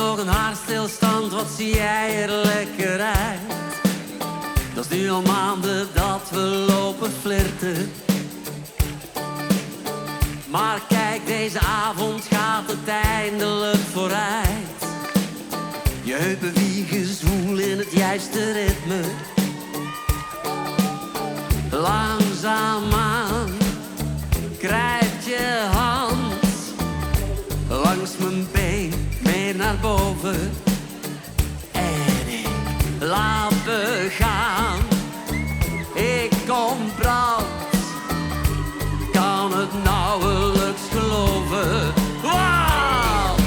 nog een hartstilstand, wat zie jij er lekker uit. Dat is nu al maanden dat we lopen flirten. Maar kijk, deze avond gaat het eindelijk vooruit. Je heupen wiegen zwoel in het juiste ritme. Langzaamaan krijgt je hand langs mijn been meer naar boven. En ik laat me gaan. Ik kom brand, kan het nauwelijks geloven. Want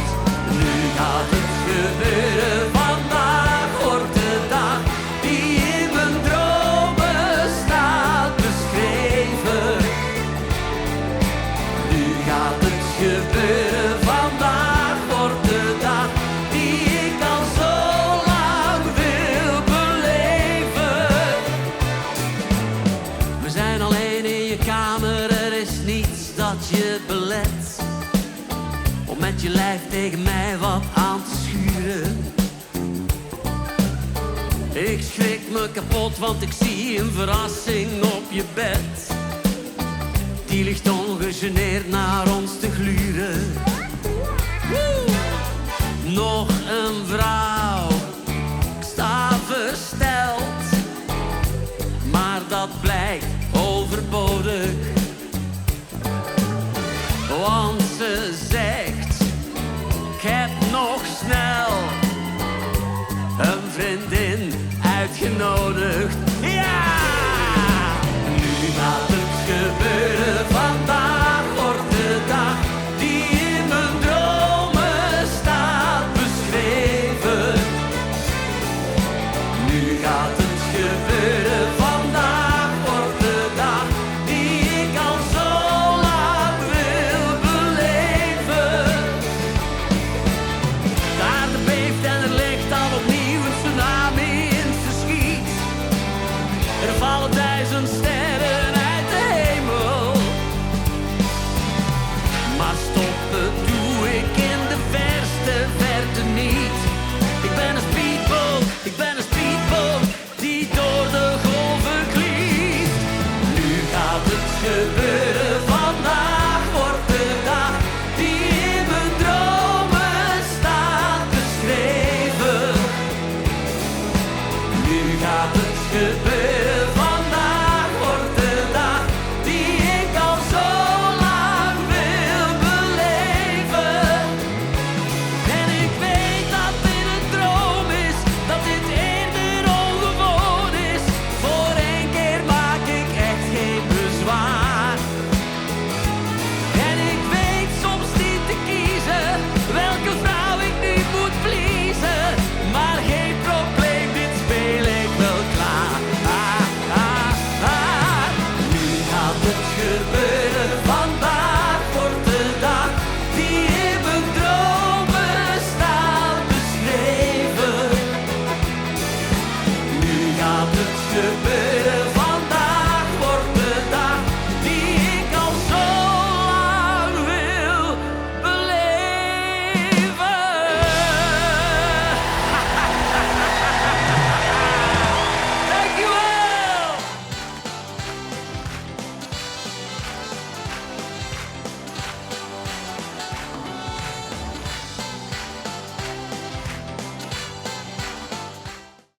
nu gaat het gebeuren. Vandaag wordt de dag die in mijn dromen staat beschreven. Nu gaat het gebeuren. Vandaag wordt de dag die ik al zo lang wil beleven. We zijn alleen in je kamer, er is niets dat je belet om met je lijf tegen mij wat aan te schuren. Ik schrik me kapot, want ik zie een verrassing op je bed. Die ligt ongegeneerd naar ons te gluren. Nog een vrouw, ik sta versteld, maar dat blijkt overbodig. Want ze zegt, ik heb nog snel een vriendin uitgenodigd. Ja! Nu gaat het gebeuren. Vandaag wordt de dag die in mijn dromen staat beschreven. Nu gaat het gebeuren. Vandaag wordt de dag die ik al zo lang wil beleven. De aarde beeft en er ligt al opnieuw een tsunami in verschiet. Er vallen 1000 sterren uit de hemel. Maar stoppen doe ik in de verste verte niet. Ik ben een speedboot, ik ben een speedboot die door de golven glieft. Nu gaat het gebeuren. Vandaag wordt de dag die in mijn dromen staat beschreven. Nu gaat het gebeuren. Vandaag wordt de dag die ik al zo lang wil beleven. En ik weet dat dit een droom is, dat dit eerder ongewoon is. Voor één keer maak ik echt geen bezwaar. En ik weet soms niet te kiezen welke vrouw ik nu moet pleasen. Maar geen probleem, dit speel ik wel klaar. Nu gaat het gebeuren. Vandaag wordt de dag die in mijn dromen staat beschreven. Nu gaat het gebeuren.